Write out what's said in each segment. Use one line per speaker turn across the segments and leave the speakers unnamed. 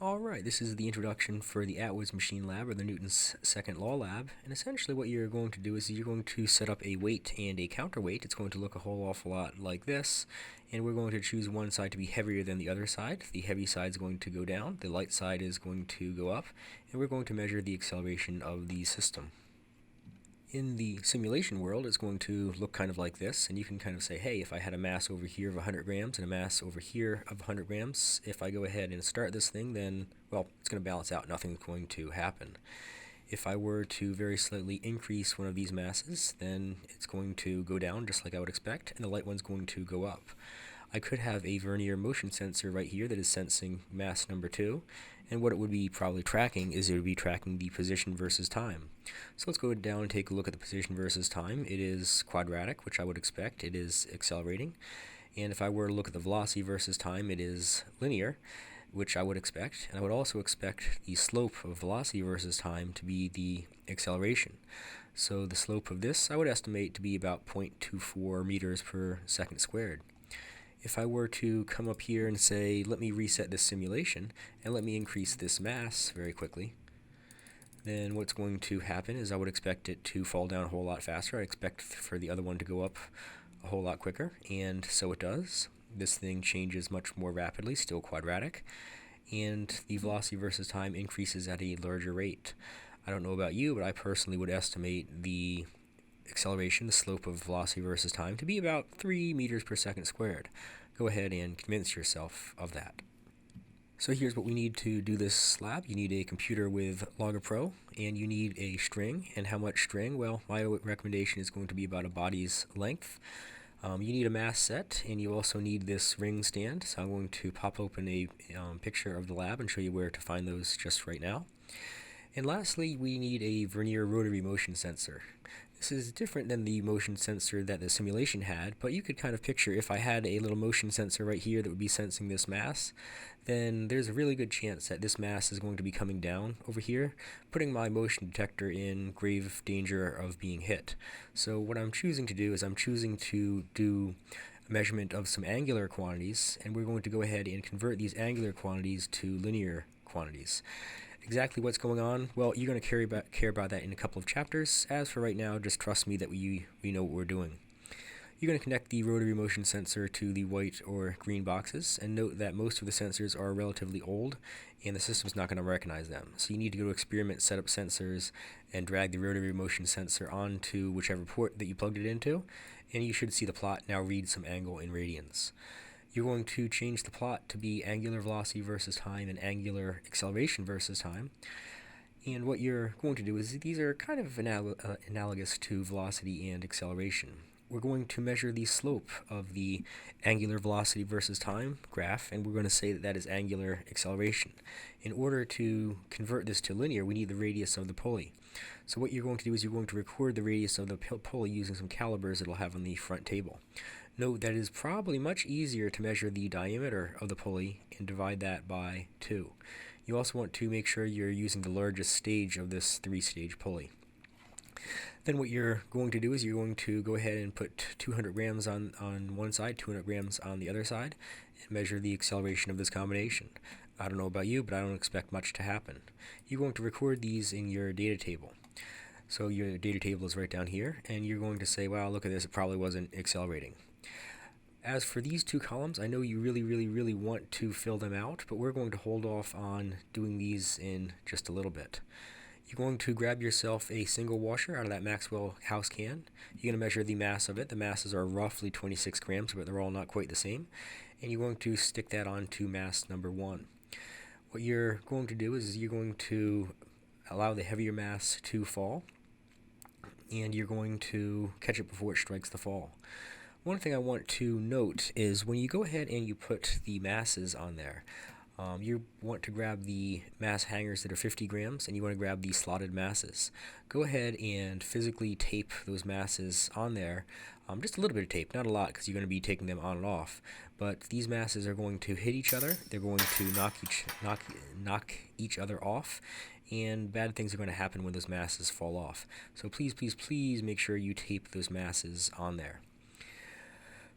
Alright, this is the introduction for the Atwoods machine lab, or the Newton's second law lab, and essentially what you're going to do is you're going to set up a weight and a counterweight. It's going to look a whole awful lot like this, and we're going to choose one side to be heavier than the other side. The heavy side is going to go down, the light side is going to go up, and we're going to measure the acceleration of the system. In the simulation world, it's going to look kind of like this, and you can kind of say, hey, if I had a mass over here of 100 grams and a mass over here of 100 grams, if I go ahead and start this thing, then, well, it's going to balance out. Nothing's going to happen. If I were to very slightly increase one of these masses, then it's going to go down just like I would expect, and the light one's going to go up. I could have a vernier motion sensor right here that is sensing mass number 2, and what it would be probably tracking is it would be tracking the position versus time. So let's go down and take a look at the position versus time. It is quadratic, which I would expect. It is accelerating. And if I were to look at the velocity versus time, it is linear, which I would expect. And I would also expect the slope of velocity versus time to be the acceleration. So the slope of this I would estimate to be about 0.24 meters per second squared. If I were to come up here and say, let me reset this simulation, and let me increase this mass very quickly, then what's going to happen is I would expect it to fall down a whole lot faster. I expect for the other one to go up a whole lot quicker, and so it does. This thing changes much more rapidly, still quadratic, and the velocity versus time increases at a larger rate. I don't know about you, but I personally would estimate the acceleration, the slope of velocity versus time, to be about 3 meters per second squared. Go ahead and convince yourself of that. So here's what we need to do this lab. You need a computer with Logger Pro, and you need a string. And how much string? Well, my recommendation is going to be about a body's length. You need a mass set, and you also need this ring stand. So I'm going to pop open a picture of the lab and show you where to find those just right now. And lastly, we need a vernier rotary motion sensor. This is different than the motion sensor that the simulation had, but you could kind of picture if I had a little motion sensor right here that would be sensing this mass, then there's a really good chance that this mass is going to be coming down over here, putting my motion detector in grave danger of being hit. So what I'm choosing to do is I'm choosing to do a measurement of some angular quantities, and we're going to go ahead and convert these angular quantities to linear quantities. Exactly what's going on, well, you're going to care about that in a couple of chapters. As for right now, just trust me that we know what we're doing. You're going to connect the rotary motion sensor to the white or green boxes, and note that most of the sensors are relatively old, and the system's not going to recognize them. So you need to go to Experiment, Set Up Sensors, and drag the rotary motion sensor onto whichever port that you plugged it into, and you should see the plot now read some angle in radians. You're going to change the plot to be angular velocity versus time and angular acceleration versus time. And what you're going to do is these are kind of analogous to velocity and acceleration. We're going to measure the slope of the angular velocity versus time graph, and we're going to say that that is angular acceleration. In order to convert this to linear, we need the radius of the pulley. So what you're going to do is you're going to record the radius of the pulley using some calipers that it'll have on the front table. Note that it is probably much easier to measure the diameter of the pulley and divide that by 2. You also want to make sure you're using the largest stage of this 3-stage pulley. Then what you're going to do is you're going to go ahead and put 200 grams on one side, 200 grams on the other side, and measure the acceleration of this combination. I don't know about you, but I don't expect much to happen. You're going to record these in your data table. So your data table is right down here, and you're going to say, wow, look at this, it probably wasn't accelerating. As for these two columns, I know you really want to fill them out, but we're going to hold off on doing these in just a little bit. You're going to grab yourself a single washer out of that Maxwell house can. You're going to measure the mass of it. The masses are roughly 26 grams, but they're all not quite the same. And you're going to stick that onto mass number 1. What you're going to do is you're going to allow the heavier mass to fall, and you're going to catch it before it strikes the fall. One thing I want to note is when you go ahead and you put the masses on there, you want to grab the mass hangers that are 50 grams, and you want to grab the slotted masses. Go ahead and physically tape those masses on there. Just a little bit of tape, not a lot, because you're going to be taking them on and off. But these masses are going to hit each other. They're going to knock each other off, and bad things are going to happen when those masses fall off. So please make sure you tape those masses on there.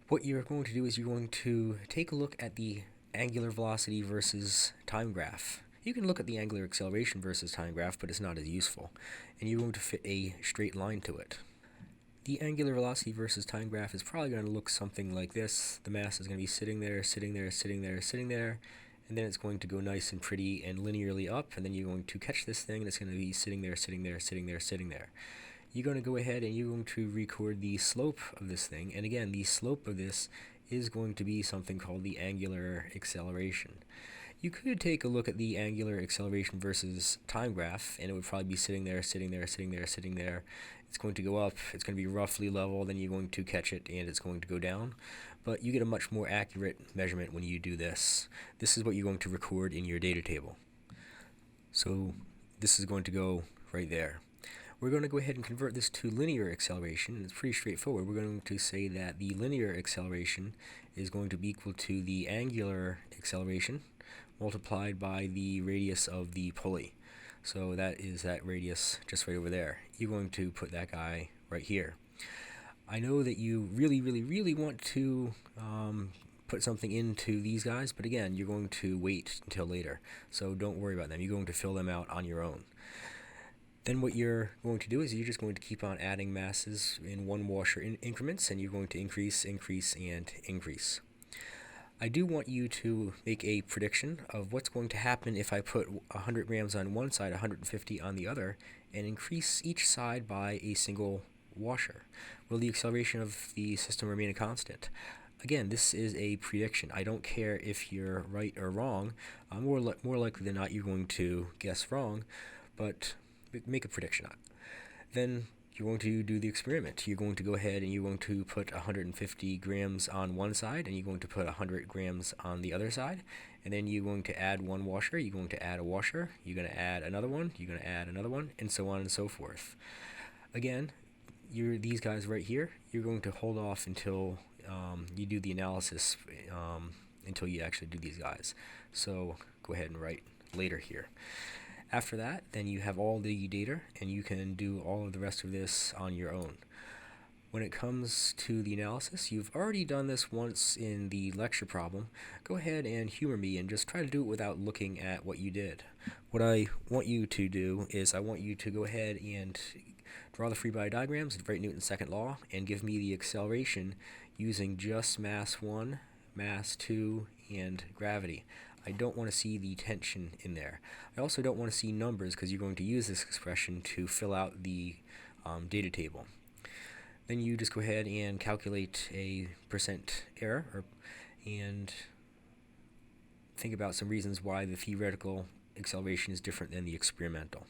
What you're going to do is you're going to take a look at the angular velocity versus time graph. You can look at the angular acceleration versus time graph, but it's not as useful, and you're going to fit a straight line to it. The angular velocity versus time graph is probably going to look something like this. The mass is going to be sitting there, sitting there, sitting there, sitting there, and then it's going to go nice and pretty and linearly up, and then you're going to catch this thing, and it's going to be sitting there, sitting there, sitting there, sitting there. You're going to go ahead and you're going to record the slope of this thing, and again, the slope of this is going to be something called the angular acceleration. You could take a look at the angular acceleration versus time graph, and it would probably be sitting there, sitting there, sitting there, sitting there. It's going to go up, it's going to be roughly level, then you're going to catch it, and it's going to go down. But you get a much more accurate measurement when you do this. This is what you're going to record in your data table. So this is going to go right there. We're going to go ahead and convert this to linear acceleration, and it's pretty straightforward. We're going to say that the linear acceleration is going to be equal to the angular acceleration multiplied by the radius of the pulley. So that is that radius just right over there. You're going to put that guy right here. I know that you really want to put something into these guys, but again, you're going to wait until later. So don't worry about them. You're going to fill them out on your own. Then what you're going to do is you're just going to keep on adding masses in one washer increments, and you're going to increase, increase, and increase. I do want you to make a prediction of what's going to happen if I put 100 grams on one side, 150 on the other, and increase each side by a single washer. Will the acceleration of the system remain a constant? Again, this is a prediction. I don't care if you're right or wrong. More likely than not, you're going to guess wrong, but make a prediction on it. Then you're going to do the experiment. You're going to go ahead and you're going to put 150 grams on one side, and you're going to put 100 grams on the other side, and then you're going to add one washer, you're going to add a washer, you're going to add another one, you're going to add another one, and so on and so forth. Again, these guys right here, you're going to hold off until you do the analysis, until you actually do these guys. So go ahead and write later here. After that, then you have all the data, and you can do all of the rest of this on your own. When it comes to the analysis, you've already done this once in the lecture problem. Go ahead and humor me and just try to do it without looking at what you did. What I want you to do is I want you to go ahead and draw the free body diagrams, write Newton's second law, and give me the acceleration using just mass 1, mass 2, and gravity. I don't want to see the tension in there. I also don't want to see numbers because you're going to use this expression to fill out the data table. Then you just go ahead and calculate a percent error and think about some reasons why the theoretical acceleration is different than the experimental.